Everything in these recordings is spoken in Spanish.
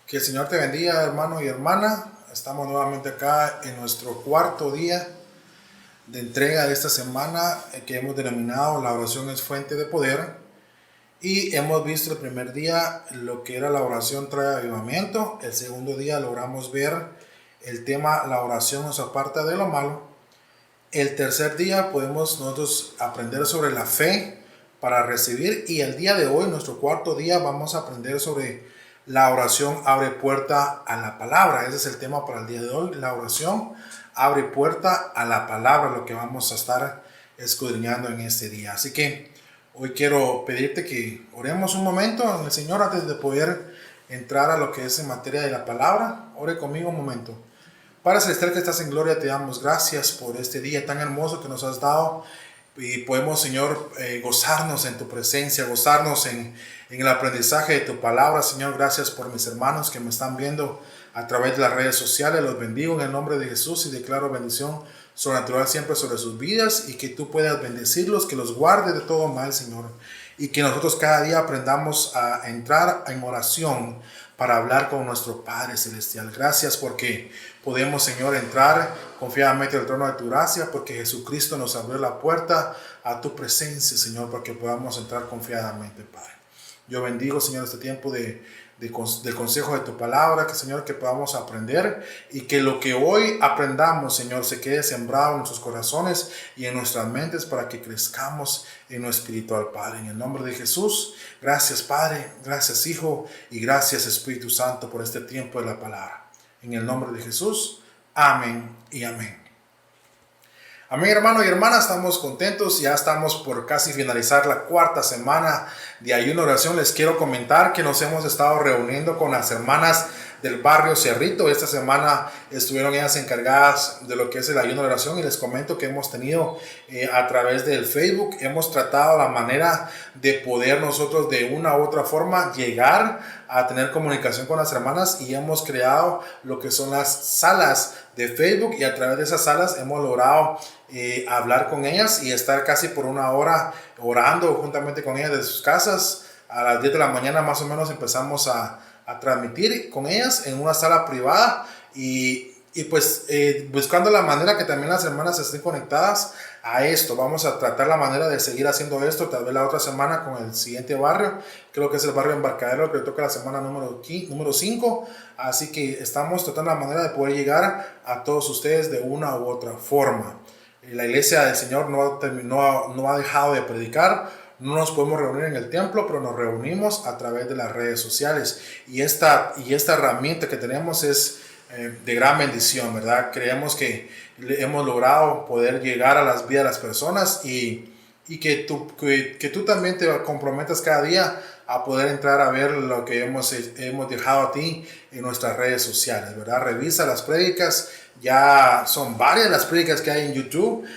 Que el Señor te bendiga, hermano y hermana. Estamos nuevamente acá en nuestro cuarto día de entrega de esta semana que hemos denominado La oración es fuente de poder. Y hemos visto el primer día lo que era la oración trae avivamiento. El segundo día logramos ver el tema la oración nos aparta de lo malo. El tercer día podemos nosotros aprender sobre la fe para recibir. Y el día de hoy, nuestro cuarto día, vamos a aprender sobre la oración abre puerta a la palabra. Ese es el tema para el día de hoy. La oración abre puerta a la palabra, lo que vamos a estar escudriñando en este día. Así que hoy quiero pedirte que oremos un momento en el Señor antes de poder entrar a lo que es en materia de la palabra. Ore conmigo un momento. Padre Celestial que estás en gloria, te damos gracias por este día tan hermoso que nos has dado y podemos, Señor, gozarnos en tu presencia, gozarnos en el aprendizaje de tu palabra. Señor, gracias por mis hermanos que me están viendo a través de las redes sociales. Los bendigo en el nombre de Jesús y declaro bendición sobrenatural siempre sobre sus vidas y que tú puedas bendecirlos, que los guarde de todo mal, Señor, y que nosotros cada día aprendamos a entrar en oración para hablar con nuestro Padre Celestial. Gracias porque podemos, Señor, entrar confiadamente al trono de tu gracia, porque Jesucristo nos abrió la puerta a tu presencia, Señor, para que podamos entrar confiadamente, Padre. Yo bendigo, Señor, este tiempo del consejo de tu palabra, que, Señor, que podamos aprender y que lo que hoy aprendamos, Señor, se quede sembrado en nuestros corazones y en nuestras mentes para que crezcamos en lo espiritual, Padre. En el nombre de Jesús, gracias, Padre, gracias, Hijo, y gracias, Espíritu Santo, por este tiempo de la palabra. En el nombre de Jesús, amén y amén. Amén, hermano y hermana, estamos contentos, ya estamos por casi finalizar la cuarta semana de ayuno oración. Les quiero comentar que nos hemos estado reuniendo con las hermanas del barrio Cerrito. Esta semana estuvieron ellas encargadas de lo que es el ayuno de oración y les comento que hemos tenido a través del Facebook, hemos tratado la manera de poder nosotros de una u otra forma llegar a tener comunicación con las hermanas y hemos creado lo que son las salas de Facebook y a través de esas salas hemos logrado hablar con ellas y estar casi por una hora orando juntamente con ellas de sus casas. A las 10 de la mañana más o menos empezamos a transmitir con ellas en una sala privada y pues buscando la manera que también las hermanas estén conectadas a esto. Vamos a tratar la manera de seguir haciendo esto, tal vez la otra semana con el siguiente barrio, creo que es el barrio Embarcadero, que toca la semana número 5, así que estamos tratando la manera de poder llegar a todos ustedes de una u otra forma. La iglesia del Señor no ha dejado de predicar. No nos podemos reunir en el templo, pero nos reunimos a través de las redes sociales. Y esta herramienta que tenemos es de gran bendición, ¿verdad? Creemos que hemos logrado poder llegar a las vidas de las personas y que tú también te comprometas cada día a poder entrar a ver lo que hemos dejado a ti en nuestras redes sociales, ¿verdad? Revisa las prédicas. Ya son varias las prédicas que hay en YouTube.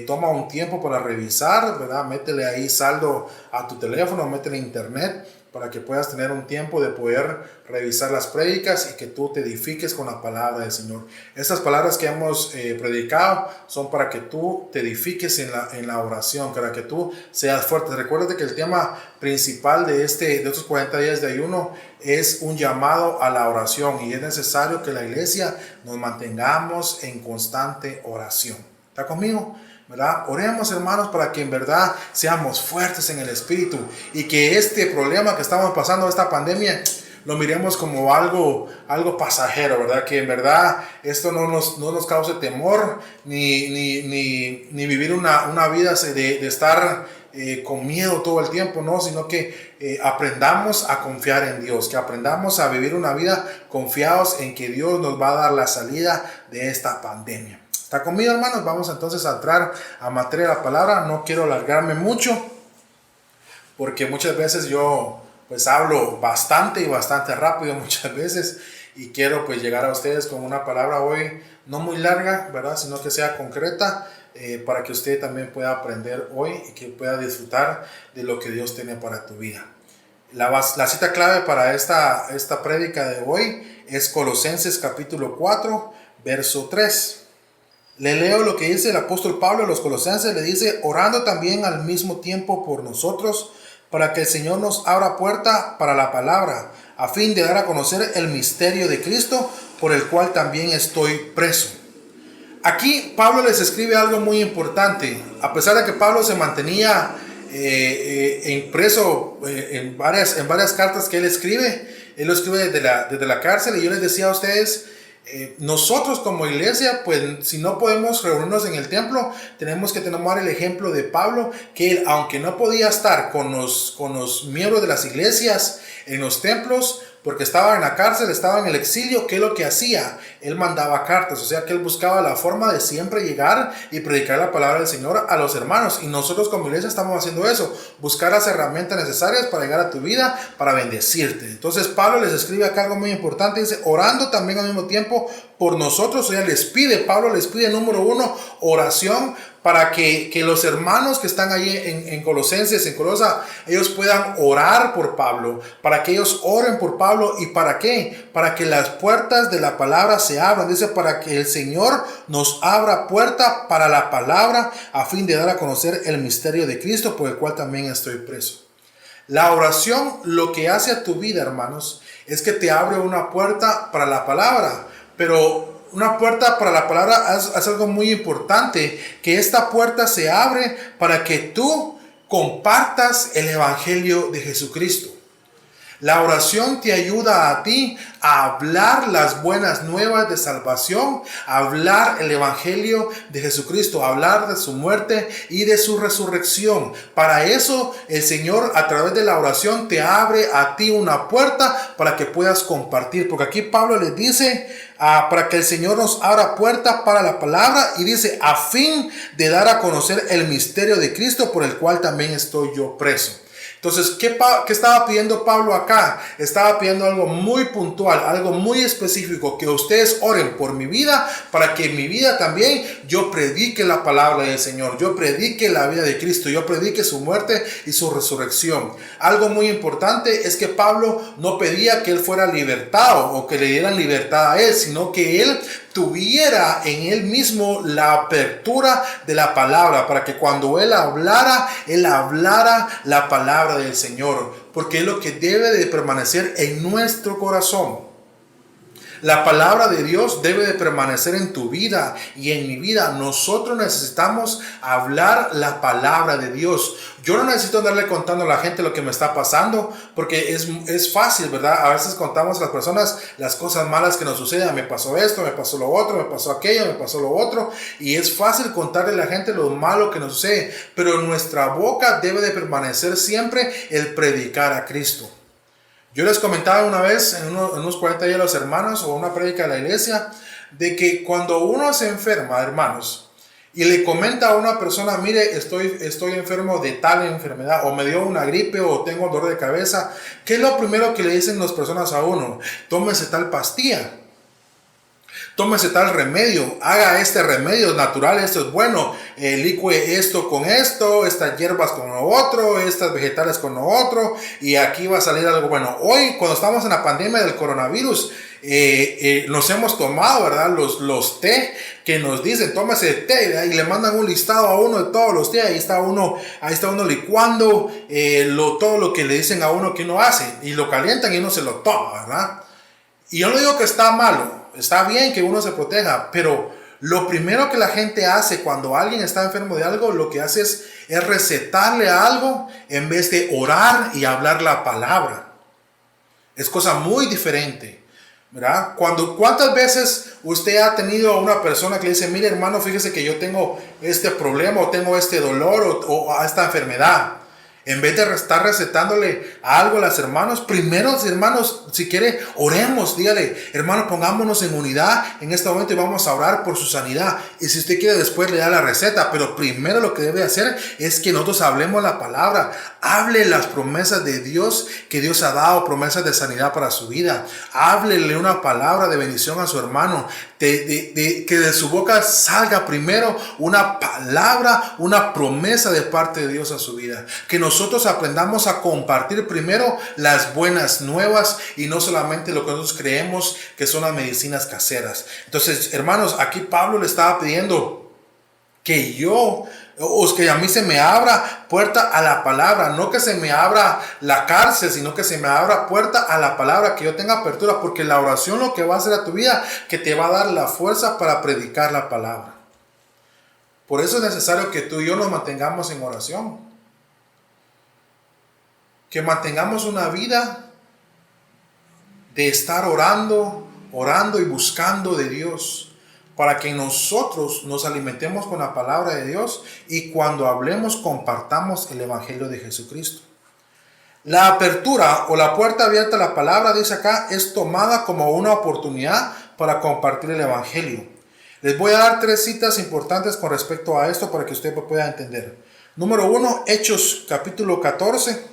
Toma un tiempo para revisar, ¿verdad? Métele ahí saldo a tu teléfono, métele internet para que puedas tener un tiempo de poder revisar las prédicas y que tú te edifiques con la palabra del Señor. Estas palabras que hemos predicado son para que tú te edifiques en la oración, para que tú seas fuerte. Recuerda que el tema principal de estos 40 días de ayuno es un llamado a la oración y es necesario que la iglesia nos mantengamos en constante oración. ¿Está conmigo? ¿Verdad? Oremos, hermanos, para que en verdad seamos fuertes en el espíritu y que este problema que estamos pasando, esta pandemia, lo miremos como algo pasajero, ¿verdad? Que en verdad esto no nos cause temor ni vivir una vida de estar con miedo todo el tiempo, no, sino que aprendamos a confiar en Dios, que aprendamos a vivir una vida confiados en que Dios nos va a dar la salida de esta pandemia. ¿Está conmigo, hermanos? Vamos entonces a entrar a materia de la palabra. No quiero alargarme mucho porque muchas veces yo pues hablo bastante rápido muchas veces y quiero pues llegar a ustedes con una palabra hoy no muy larga, ¿verdad? Sino que sea concreta para que usted también pueda aprender hoy y que pueda disfrutar de lo que Dios tiene para tu vida. La cita clave para esta prédica de hoy es Colosenses capítulo 4, verso 3. Le leo lo que dice el apóstol Pablo a los Colosenses. Le dice: orando también al mismo tiempo por nosotros, para que el Señor nos abra puerta para la palabra, a fin de dar a conocer el misterio de Cristo, por el cual también estoy preso. Aquí Pablo les escribe algo muy importante. A pesar de que Pablo se mantenía preso en varias cartas que él lo escribe desde la cárcel. Y yo les decía a ustedes, nosotros como iglesia, pues si no podemos reunirnos en el templo, tenemos que tomar el ejemplo de Pablo, que él, aunque no podía estar con los miembros de las iglesias en los templos, porque estaba en la cárcel, estaba en el exilio, ¿qué es lo que hacía? Él mandaba cartas, o sea que él buscaba la forma de siempre llegar y predicar la palabra del Señor a los hermanos. Y nosotros como iglesia estamos haciendo eso, buscar las herramientas necesarias para llegar a tu vida, para bendecirte. Entonces Pablo les escribe acá algo muy importante, dice, orando también al mismo tiempo por nosotros. O sea, Pablo les pide, número 1, oración, para que los hermanos que están ahí en Colosenses, en Colosa, ellos puedan orar por Pablo, para que ellos oren por Pablo. ¿Y para qué? Para que las puertas de la palabra se abran. Dice, para que el Señor nos abra puerta para la palabra, a fin de dar a conocer el misterio de Cristo, por el cual también estoy preso. La oración lo que hace a tu vida, hermanos, es que te abre una puerta para la palabra, pero una puerta para la palabra es algo muy importante, que esta puerta se abre para que tú compartas el evangelio de Jesucristo. La oración te ayuda a ti a hablar las buenas nuevas de salvación, a hablar el evangelio de Jesucristo, a hablar de su muerte y de su resurrección. Para eso el Señor a través de la oración te abre a ti una puerta para que puedas compartir. Porque aquí Pablo les dice, para que el Señor nos abra puerta para la palabra, y dice, a fin de dar a conocer el misterio de Cristo, por el cual también estoy yo preso. Entonces, ¿qué estaba pidiendo Pablo acá? Estaba pidiendo algo muy puntual, algo muy específico, que ustedes oren por mi vida, para que en mi vida también yo predique la palabra del Señor, yo predique la vida de Cristo, yo predique su muerte y su resurrección. Algo muy importante es que Pablo no pedía que él fuera libertado o que le dieran libertad a él, sino que él tuviera en él mismo la apertura de la palabra, para que cuando él hablara la palabra del Señor, porque es lo que debe de permanecer en nuestro corazón. La palabra de Dios debe de permanecer en tu vida y en mi vida. Nosotros necesitamos hablar la palabra de Dios. Yo no necesito andarle contando a la gente lo que me está pasando, porque es fácil, ¿verdad? A veces contamos a las personas las cosas malas que nos suceden. Me pasó esto, me pasó lo otro, me pasó aquello, me pasó lo otro. Y es fácil contarle a la gente lo malo que nos sucede. Pero en nuestra boca debe de permanecer siempre el predicar a Cristo. Yo les comentaba una vez en unos 40 días a los hermanos, o una prédica de la iglesia, de que cuando uno se enferma, hermanos, y le comenta a una persona, mire, estoy enfermo de tal enfermedad, o me dio una gripe, o tengo dolor de cabeza, ¿qué es lo primero que le dicen las personas a uno? Tómese tal pastilla, tómese tal remedio, haga este remedio natural, esto es bueno, licue esto con esto, estas hierbas con lo otro, estas vegetales con lo otro, y aquí va a salir algo bueno. Hoy, cuando estamos en la pandemia del coronavirus, nos hemos tomado, ¿verdad? Los té que nos dicen, tómese té, ¿verdad? Y le mandan un listado a uno de todos los té. Ahí está uno licuando todo lo que le dicen a uno que uno hace, y lo calientan y uno se lo toma, ¿verdad? Y yo no digo que está malo, está bien que uno se proteja, pero lo primero que la gente hace cuando alguien está enfermo de algo, lo que hace es recetarle algo en vez de orar y hablar la palabra. Es cosa muy diferente, ¿verdad? ¿Cuántas veces usted ha tenido a una persona que le dice, mire hermano, fíjese que yo tengo este problema, o tengo este dolor, o esta enfermedad? En vez de estar recetándole algo a los hermanos, primero, hermanos, si quiere, oremos, dígale, hermano, pongámonos en unidad en este momento y vamos a orar por su sanidad. Y si usted quiere, después le da la receta, pero primero lo que debe hacer es que nosotros hablemos la palabra, hable las promesas de Dios que Dios ha dado, promesas de sanidad para su vida. Háblele una palabra de bendición a su hermano, que de su boca salga primero una palabra, una promesa de parte de Dios a su vida. Que nosotros aprendamos a compartir primero las buenas nuevas y no solamente lo que nosotros creemos que son las medicinas caseras. Entonces, hermanos, aquí Pablo le estaba pidiendo que yo O que a mí se me abra puerta a la palabra, no que se me abra la cárcel, sino que se me abra puerta a la palabra, que yo tenga apertura, porque la oración lo que va a hacer a tu vida, que te va a dar la fuerza para predicar la palabra. Por eso es necesario que tú y yo nos mantengamos en oración, que mantengamos una vida de estar orando y buscando de Dios, para que nosotros nos alimentemos con la palabra de Dios y cuando hablemos compartamos el evangelio de Jesucristo. La apertura o la puerta abierta a la palabra, dice acá, es tomada como una oportunidad para compartir el evangelio. Les voy a dar 3 citas importantes con respecto a esto para que usted pueda entender. Número 1, Hechos capítulo 14,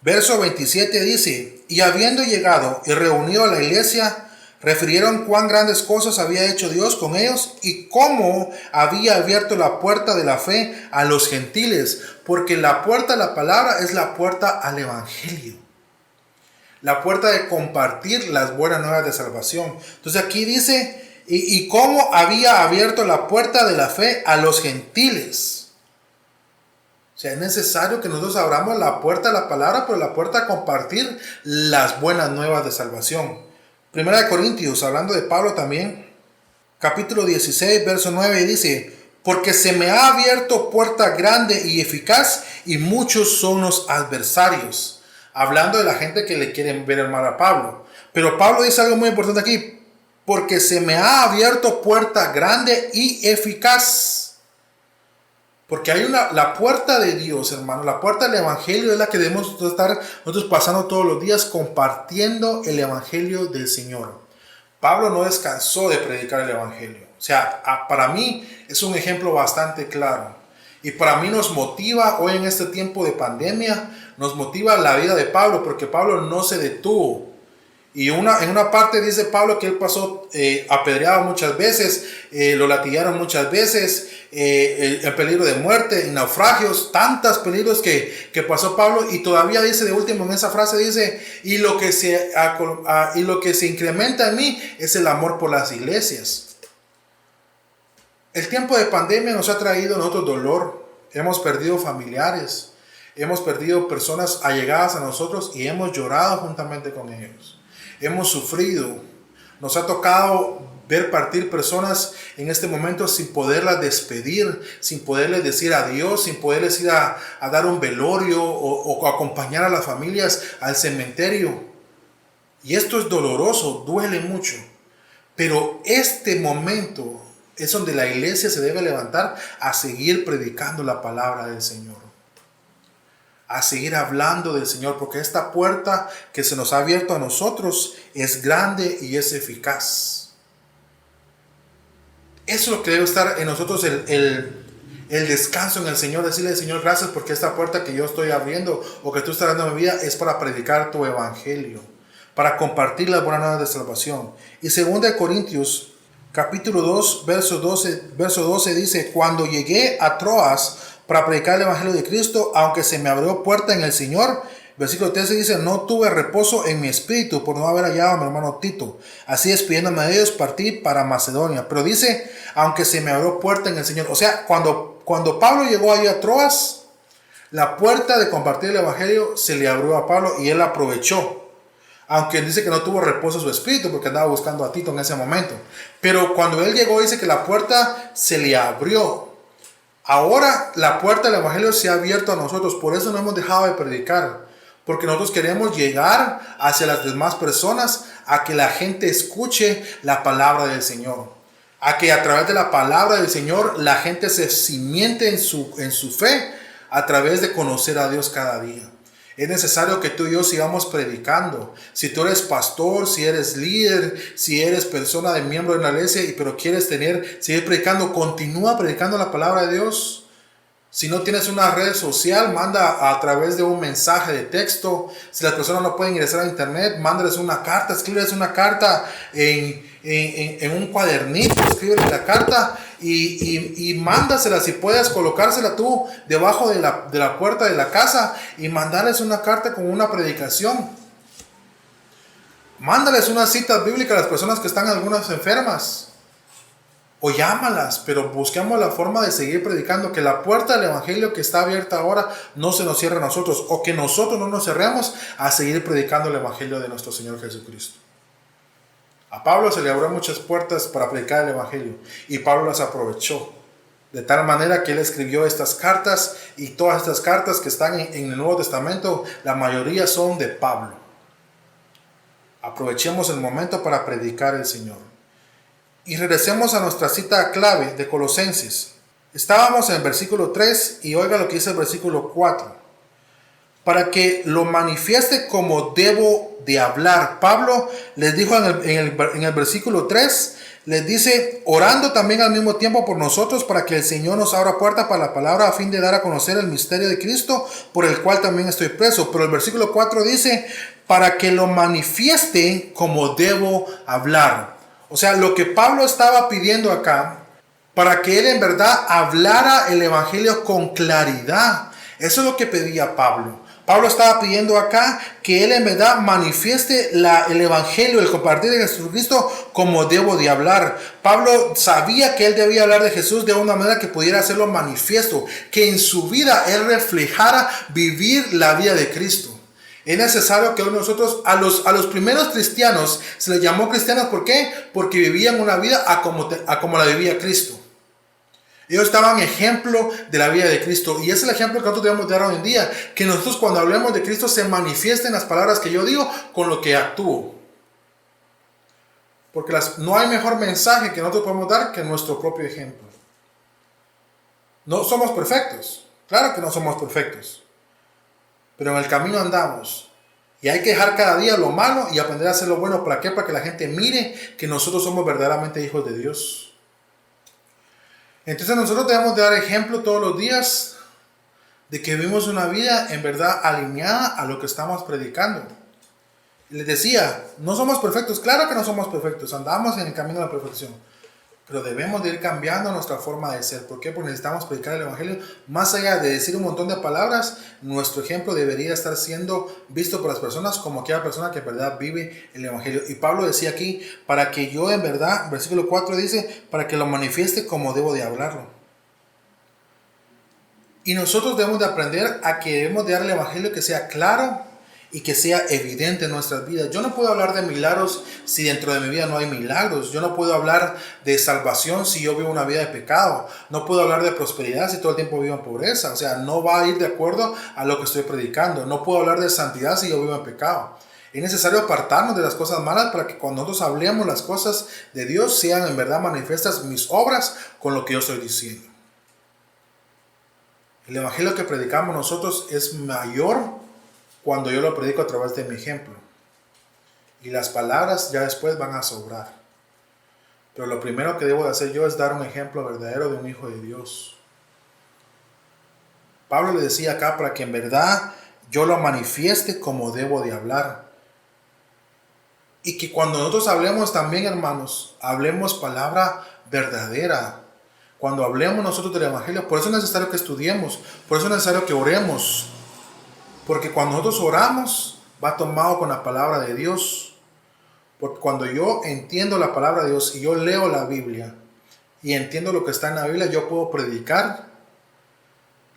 verso 27 dice: y habiendo llegado y reunido a la iglesia, refirieron cuán grandes cosas había hecho Dios con ellos y cómo había abierto la puerta de la fe a los gentiles, porque la puerta de la palabra es la puerta al evangelio, la puerta de compartir las buenas nuevas de salvación. Entonces aquí dice, y cómo había abierto la puerta de la fe a los gentiles. O sea, es necesario que nosotros abramos la puerta de la palabra, pero la puerta a compartir las buenas nuevas de salvación. Primera de Corintios, hablando de Pablo también, capítulo 16, verso 9, dice: porque se me ha abierto puerta grande y eficaz, y muchos son los adversarios. Hablando de la gente que le quieren ver el mal a Pablo. Pero Pablo dice algo muy importante aquí: porque se me ha abierto puerta grande y eficaz. Porque hay la puerta de Dios, hermano, la puerta del evangelio es la que debemos estar nosotros pasando todos los días, compartiendo el evangelio del Señor. Pablo no descansó de predicar el evangelio. O sea, para mí es un ejemplo bastante claro. Y para mí nos motiva hoy en este tiempo de pandemia, nos motiva la vida de Pablo, porque Pablo no se detuvo. Y en una parte dice Pablo que él pasó apedreado muchas veces, lo latigaron muchas veces, el peligro de muerte, naufragios, tantos peligros que pasó Pablo, y todavía dice de último en esa frase, dice, y lo que se incrementa en mí es el amor por las iglesias. El tiempo de pandemia nos ha traído a nosotros dolor, hemos perdido familiares, hemos perdido personas allegadas a nosotros y hemos llorado juntamente con ellos. Hemos sufrido, nos ha tocado ver partir personas en este momento sin poderlas despedir, sin poderles decir adiós, sin poderles ir a dar un velorio o acompañar a las familias al cementerio. Y esto es doloroso, duele mucho. Pero este momento es donde la iglesia se debe levantar a seguir predicando la palabra del Señor, a seguir hablando del Señor, porque esta puerta que se nos ha abierto a nosotros es grande y es eficaz. Eso es lo que debe estar en nosotros, el descanso en el Señor, decirle al Señor gracias porque esta puerta que yo estoy abriendo o que tú estás dando en mi vida es para predicar tu evangelio, para compartir las buenas nuevas de salvación. Y 2 Corintios capítulo 2 verso 12 dice: cuando llegué a Troas para predicar el evangelio de Cristo, aunque se me abrió puerta en el Señor, versículo 13 dice: no tuve reposo en mi espíritu por no haber hallado a mi hermano Tito. Así, despidiéndome de ellos, partí para Macedonia. Pero dice, aunque se me abrió puerta en el Señor. O sea, cuando Pablo llegó allí a Troas, la puerta de compartir el evangelio se le abrió a Pablo y él la aprovechó. Aunque dice que no tuvo reposo su espíritu porque andaba buscando a Tito en ese momento. Pero cuando él llegó, dice que la puerta se le abrió. Ahora la puerta del evangelio se ha abierto a nosotros. Por eso no hemos dejado de predicar. Porque nosotros queremos llegar hacia las demás personas a que la gente escuche la palabra del Señor. A que a través de la palabra del Señor la gente se cimiente en su fe a través de conocer a Dios cada día. Es necesario que tú y yo sigamos predicando. Si tú eres pastor, si eres líder, si eres persona de miembro de la iglesia, pero quieres seguir predicando, continúa predicando la palabra de Dios. Si no tienes una red social, manda a través de un mensaje de texto. Si las personas no pueden ingresar a internet, mándales una carta, escríbeles una carta en un cuadernito, escríbeles la carta y mándasela. Si puedes colocársela tú debajo de la puerta de la casa y mandarles una carta con una predicación. Mándales unas citas bíblicas a las personas que están algunas enfermas. o llámalas, pero busquemos la forma de seguir predicando, que la puerta del evangelio que está abierta ahora no se nos cierre a nosotros, o que nosotros no nos cerremos a seguir predicando el evangelio de nuestro Señor Jesucristo. A Pablo se le abrió muchas puertas para predicar el evangelio y Pablo las aprovechó. De tal manera que él escribió estas cartas, y todas estas cartas que están en el Nuevo Testamento, la mayoría son de Pablo. Aprovechemos el momento para predicar el Señor. Y regresemos a nuestra cita clave de Colosenses. Estábamos en el versículo 3 y oiga lo que dice el versículo 4. Para que lo manifieste como debo de hablar. Pablo les dijo en el versículo 3, les dice, orando también al mismo tiempo por nosotros, para que el Señor nos abra puerta para la palabra, a fin de dar a conocer el misterio de Cristo, por el cual también estoy preso. Pero el versículo 4 dice, para que lo manifieste como debo hablar. O sea, lo que Pablo estaba pidiendo acá, para que él en verdad hablara el evangelio con claridad. Eso es lo que pedía Pablo. Pablo estaba pidiendo acá que él en verdad manifieste el evangelio, el compartir de Jesucristo como debo de hablar. Pablo sabía que él debía hablar de Jesús de una manera que pudiera hacerlo manifiesto, que en su vida él reflejara vivir la vida de Cristo. Es necesario que nosotros, a los primeros cristianos, se les llamó cristianos. ¿Por qué? Porque vivían una vida a como la vivía Cristo. Ellos estaban ejemplo de la vida de Cristo. Y es el ejemplo que nosotros debemos dar hoy en día. Que nosotros cuando hablemos de Cristo se manifiesten las palabras que yo digo con lo que actúo. Porque no hay mejor mensaje que nosotros podemos dar que nuestro propio ejemplo. No somos perfectos. Claro que no somos perfectos. Pero en el camino andamos. Y hay que dejar cada día lo malo y aprender a hacer lo bueno. ¿Para qué? Para que la gente mire que nosotros somos verdaderamente hijos de Dios. Entonces nosotros debemos de dar ejemplo todos los días de que vivimos una vida en verdad alineada a lo que estamos predicando. Les decía, no somos perfectos. Claro que no somos perfectos. Andamos en el camino de la perfección. Pero debemos de ir cambiando nuestra forma de ser. ¿Por qué? Porque necesitamos predicar el evangelio. Más allá de decir un montón de palabras, nuestro ejemplo debería estar siendo visto por las personas como aquella persona que en verdad vive el evangelio. Y Pablo decía aquí, para que yo en verdad, versículo 4 dice, para que lo manifieste como debo de hablarlo. Y nosotros debemos de aprender a que debemos de dar el evangelio que sea claro y que sea evidente en nuestras vidas. Yo no puedo hablar de milagros si dentro de mi vida no hay milagros. Yo no puedo hablar de salvación si yo vivo una vida de pecado. No puedo hablar de prosperidad si todo el tiempo vivo en pobreza. O sea, no va a ir de acuerdo a lo que estoy predicando. No puedo hablar de santidad si yo vivo en pecado. Es necesario apartarnos de las cosas malas para que cuando nosotros hablemos las cosas de Dios sean en verdad manifiestas mis obras con lo que yo estoy diciendo. El evangelio que predicamos nosotros es mayor cuando yo lo predico a través de mi ejemplo. Y las palabras ya después van a sobrar. Pero lo primero que debo de hacer yo es dar un ejemplo verdadero de un hijo de Dios. Pablo le decía acá para que en verdad yo lo manifieste como debo de hablar. Y que cuando nosotros hablemos también, hermanos, hablemos palabra verdadera. Cuando hablemos nosotros del evangelio, por eso es necesario que estudiemos, por eso es necesario que oremos. Porque cuando nosotros oramos, va tomado con la palabra de Dios. Porque cuando yo entiendo la palabra de Dios y yo leo la Biblia y entiendo lo que está en la Biblia, yo puedo predicar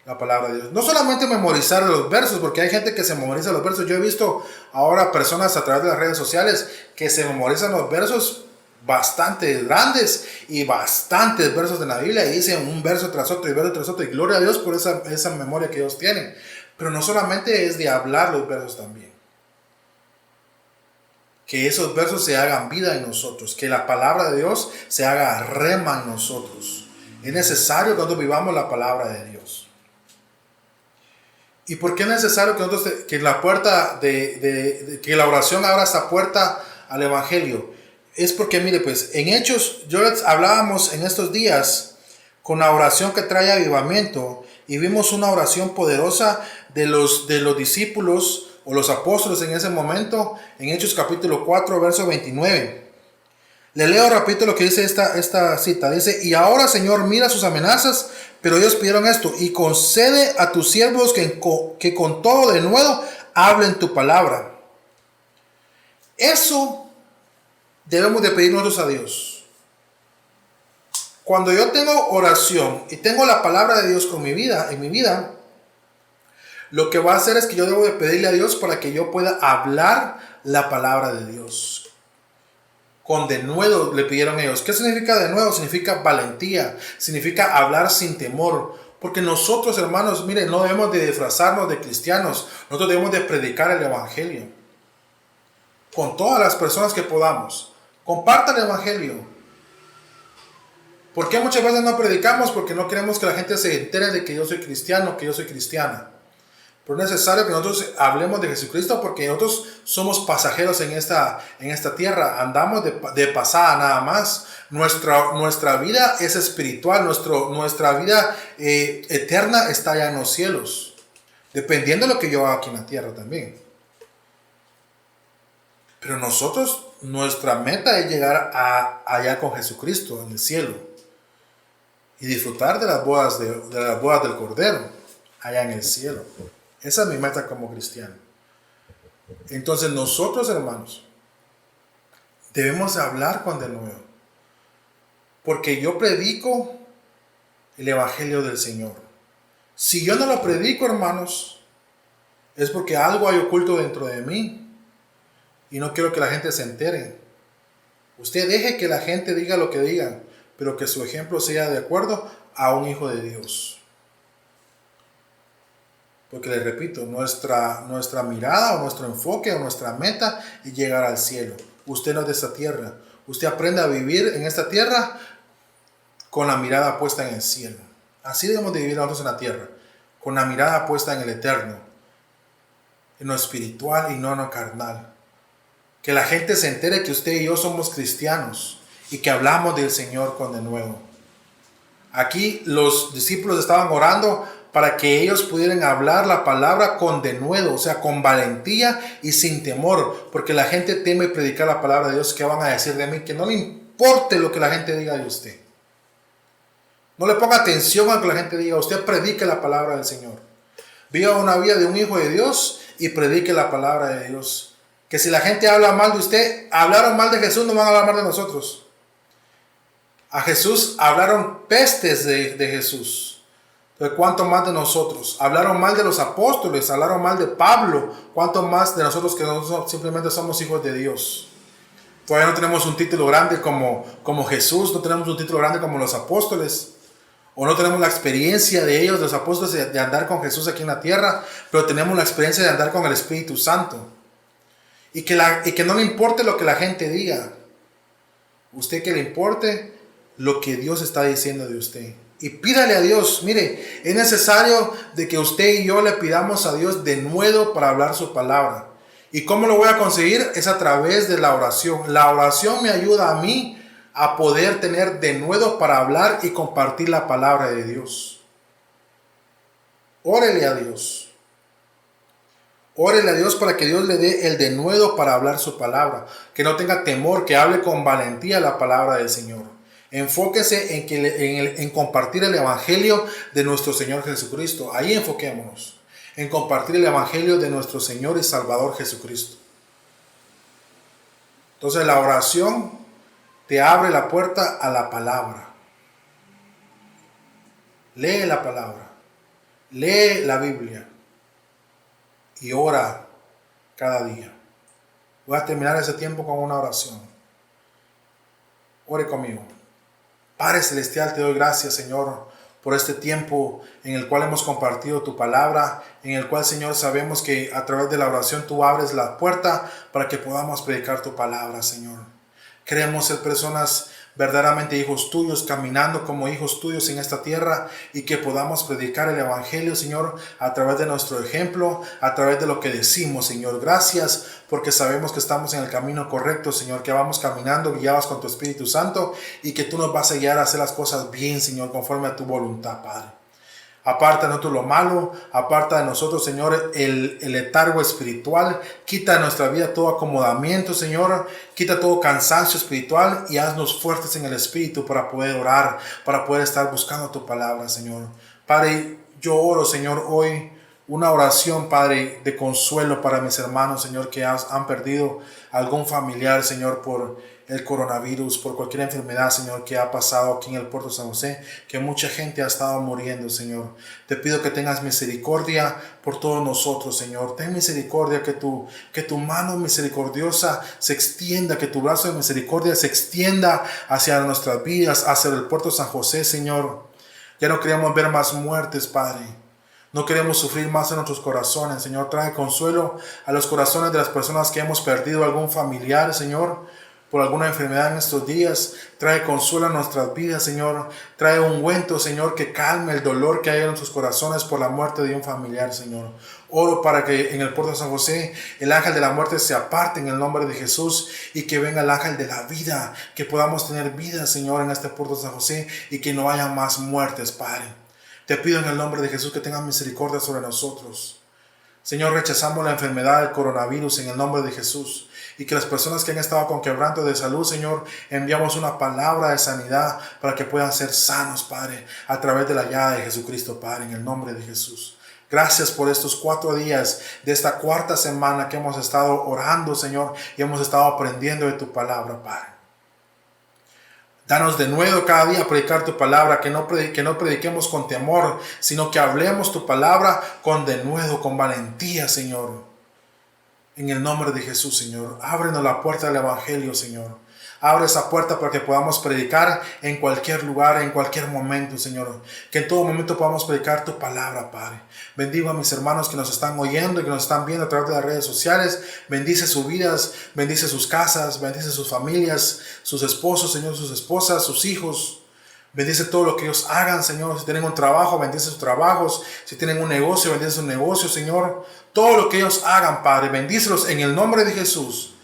la palabra de Dios. No solamente memorizar los versos, porque hay gente que se memoriza los versos. Yo he visto ahora personas a través de las redes sociales que se memorizan los versos bastante grandes y bastantes versos de la Biblia y dicen un verso tras otro y verso tras otro. Y gloria a Dios por esa memoria que ellos tienen. Pero no solamente es de hablar los versos también. Que esos versos se hagan vida en nosotros. Que la palabra de Dios se haga rema en nosotros. Es necesario que nosotros vivamos la palabra de Dios. ¿Y por qué es necesario que nosotros, que la puerta que la oración abra esta puerta al evangelio? Es porque, mire, pues, en Hechos, hablábamos en estos días con la oración que trae avivamiento. Y vimos una oración poderosa de los discípulos o los apóstoles en ese momento, en Hechos capítulo 4, verso 29. Le leo rapidito lo que dice esta cita. Dice, y ahora, Señor, mira sus amenazas, pero ellos pidieron esto, y concede a tus siervos que con todo de nuevo hablen tu palabra. Eso debemos de pedir nosotros a Dios. Cuando yo tengo oración y tengo la palabra de Dios con mi vida, en mi vida, lo que va a hacer es que yo debo de pedirle a Dios para que yo pueda hablar la palabra de Dios. Con denuedo le pidieron ellos. ¿Qué significa denuedo? Significa valentía, significa hablar sin temor. Porque nosotros, hermanos, miren, no debemos de disfrazarnos de cristianos. Nosotros debemos de predicar el evangelio con todas las personas que podamos. Compartan el evangelio. ¿Por qué muchas veces no predicamos? Porque no queremos que la gente se entere de que yo soy cristiano, que yo soy cristiana. Pero es necesario que nosotros hablemos de Jesucristo, porque nosotros somos pasajeros en esta tierra. Andamos de pasada nada más. Nuestra vida es espiritual. Nuestra vida eterna está allá en los cielos. Dependiendo de lo que yo haga aquí en la tierra también. Pero nosotros, nuestra meta es llegar allá con Jesucristo en el cielo. Y disfrutar de las bodas del Cordero allá en el cielo. Esa es mi meta como cristiano. Entonces nosotros, hermanos, debemos hablar con denuedo. Porque yo predico el evangelio del Señor. Si yo no lo predico, hermanos, es porque algo hay oculto dentro de mí. Y no quiero que la gente se entere. Usted deje que la gente diga lo que diga, pero que su ejemplo sea de acuerdo a un hijo de Dios. Porque les repito, nuestra mirada o nuestro enfoque o nuestra meta es llegar al cielo. Usted no es de esta tierra. Usted aprende a vivir en esta tierra con la mirada puesta en el cielo. Así debemos de vivir nosotros en la tierra, con la mirada puesta en el eterno, en lo espiritual y no en lo carnal. Que la gente se entere que usted y yo somos cristianos y que hablamos del Señor con denuedo. Aquí los discípulos estaban orando para que ellos pudieran hablar la palabra con denuedo, o sea, con valentía y sin temor, porque la gente teme predicar la palabra de Dios. ¿Qué van a decir de mí? Que no le importe lo que la gente diga de usted. No le ponga atención a lo que la gente diga. Usted predique la palabra del Señor. Viva una vida de un hijo de Dios y predique la palabra de Dios. Que si la gente habla mal de usted, hablaron mal de Jesús, no van a hablar mal de nosotros. A Jesús hablaron pestes de Jesús. Pero ¿cuánto más de nosotros? Hablaron mal de los apóstoles, hablaron mal de Pablo. ¿Cuánto más de nosotros que nosotros simplemente somos hijos de Dios? Todavía no tenemos un título grande como Jesús, no tenemos un título grande como los apóstoles. O no tenemos la experiencia de ellos, los apóstoles, de andar con Jesús aquí en la tierra, pero tenemos la experiencia de andar con el Espíritu Santo. Y que no le importe lo que la gente diga. Usted que le importe lo que Dios está diciendo de usted. Y pídale a Dios. Mire, es necesario de que usted y yo le pidamos a Dios denuedo para hablar su palabra. ¿Y cómo lo voy a conseguir? Es a través de la oración. La oración me ayuda a mí a poder tener denuedo para hablar y compartir la palabra de Dios. Órele a Dios. Órele a Dios para que Dios le dé el denuedo para hablar su palabra. Que no tenga temor, que hable con valentía la palabra del Señor. Enfóquese en compartir el evangelio de nuestro Señor Jesucristo. Ahí enfoquémonos. En compartir el evangelio de nuestro Señor y Salvador Jesucristo. Entonces la oración te abre la puerta a la palabra. Lee la palabra. Lee la Biblia. Y ora cada día. Voy a terminar ese tiempo con una oración. Ore conmigo. Padre Celestial, te doy gracias, Señor, por este tiempo en el cual hemos compartido tu palabra, en el cual, Señor, sabemos que a través de la oración tú abres la puerta para que podamos predicar tu palabra, Señor. Queremos ser personas verdaderamente hijos tuyos, caminando como hijos tuyos en esta tierra, y que podamos predicar el evangelio, Señor, a través de nuestro ejemplo, a través de lo que decimos, Señor. Gracias porque sabemos que estamos en el camino correcto, Señor, que vamos caminando guiados con tu Espíritu Santo y que tú nos vas a guiar a hacer las cosas bien, Señor, conforme a tu voluntad, Padre. Aparta de nosotros lo malo, aparta de nosotros, Señor, el letargo espiritual. Quita de nuestra vida todo acomodamiento, Señor. Quita todo cansancio espiritual y haznos fuertes en el Espíritu para poder orar, para poder estar buscando tu palabra, Señor. Padre, yo oro, Señor, hoy una oración, Padre, de consuelo para mis hermanos, Señor, que han perdido algún familiar, Señor, por el coronavirus, por cualquier enfermedad, Señor, que ha pasado aquí en el puerto de San José, que mucha gente ha estado muriendo, Señor. Te pido que tengas misericordia por todos nosotros, Señor. Ten misericordia, que tu mano misericordiosa se extienda, que tu brazo de misericordia se extienda hacia nuestras vidas, hacia el puerto de San José, Señor. Ya no queremos ver más muertes, Padre. No queremos sufrir más en nuestros corazones, Señor. Trae consuelo a los corazones de las personas que hemos perdido algún familiar, Señor, por alguna enfermedad en estos días. Trae consuelo a nuestras vidas, Señor. Trae ungüento, Señor, que calme el dolor que hay en nuestros corazones por la muerte de un familiar, Señor. Oro para que en el puerto de San José el ángel de la muerte se aparte en el nombre de Jesús y que venga el ángel de la vida, que podamos tener vida, Señor, en este puerto de San José y que no haya más muertes, Padre. Te pido en el nombre de Jesús que tengas misericordia sobre nosotros. Señor, rechazamos la enfermedad del coronavirus en el nombre de Jesús. Y que las personas que han estado con quebranto de salud, Señor, enviamos una palabra de sanidad para que puedan ser sanos, Padre, a través de la llaga de Jesucristo, Padre, en el nombre de Jesús. Gracias por estos 4 días de esta cuarta semana que hemos estado orando, Señor, y hemos estado aprendiendo de tu palabra, Padre. Danos de nuevo cada día a predicar tu palabra, que no prediquemos con temor, sino que hablemos tu palabra con denuedo, con valentía, Señor. En el nombre de Jesús, Señor. Ábrenos la puerta del Evangelio, Señor. Abre esa puerta para que podamos predicar en cualquier lugar, en cualquier momento, Señor. Que en todo momento podamos predicar tu palabra, Padre. Bendigo a mis hermanos que nos están oyendo y que nos están viendo a través de las redes sociales. Bendice sus vidas, bendice sus casas, bendice sus familias, sus esposos, Señor, sus esposas, sus hijos. Bendice todo lo que ellos hagan, Señor. Si tienen un trabajo, bendice sus trabajos. Si tienen un negocio, bendice su negocio, Señor. Todo lo que ellos hagan, Padre, bendícelos en el nombre de Jesús.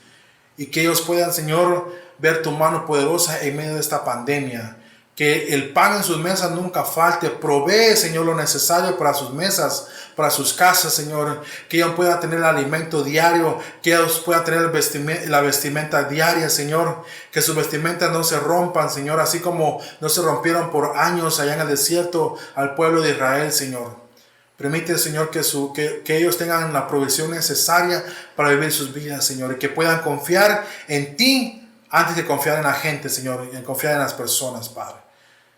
Y que ellos puedan, Señor, ver tu mano poderosa en medio de esta pandemia. Que el pan en sus mesas nunca falte. Provee, Señor, lo necesario para sus mesas, para sus casas, Señor. Que ellos puedan tener el alimento diario. Que ellos puedan tener la vestimenta diaria, Señor. Que sus vestimentas no se rompan, Señor. Así como no se rompieron por años allá en el desierto al pueblo de Israel, Señor. Permite, Señor, que ellos tengan la provisión necesaria para vivir sus vidas, Señor. Y que puedan confiar en ti antes de confiar en la gente, Señor, y en confiar en las personas, Padre.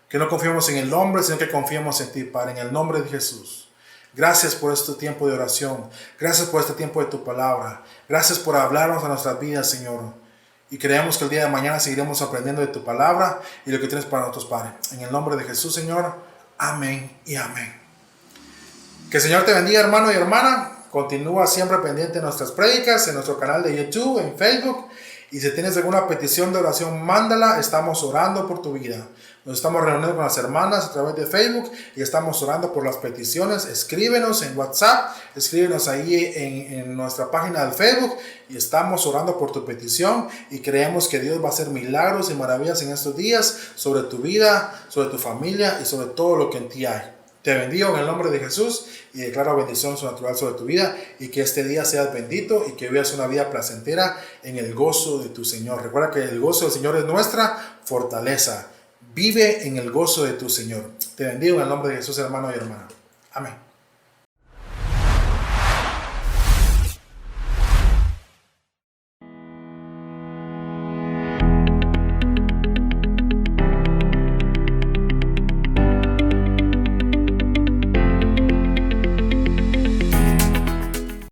Que no confiemos en el hombre, sino que confiemos en ti, Padre, en el nombre de Jesús. Gracias por este tiempo de oración. Gracias por este tiempo de tu palabra. Gracias por hablarnos a nuestras vidas, Señor. Y creemos que el día de mañana seguiremos aprendiendo de tu palabra y lo que tienes para nosotros, Padre. En el nombre de Jesús, Señor. Amén y amén. Que el Señor te bendiga, hermano y hermana. Continúa siempre pendiente de nuestras prédicas en nuestro canal de YouTube, en Facebook. Y si tienes alguna petición de oración, mándala. Estamos orando por tu vida. Nos estamos reuniendo con las hermanas a través de Facebook y estamos orando por las peticiones. Escríbenos en WhatsApp, escríbenos ahí en nuestra página de Facebook y estamos orando por tu petición y creemos que Dios va a hacer milagros y maravillas en estos días sobre tu vida, sobre tu familia y sobre todo lo que en ti hay. Te bendigo en el nombre de Jesús y declaro bendición sobrenatural sobre tu vida y que este día seas bendito y que vivas una vida placentera en el gozo de tu Señor. Recuerda que el gozo del Señor es nuestra fortaleza. Vive en el gozo de tu Señor. Te bendigo en el nombre de Jesús, hermano y hermana. Amén.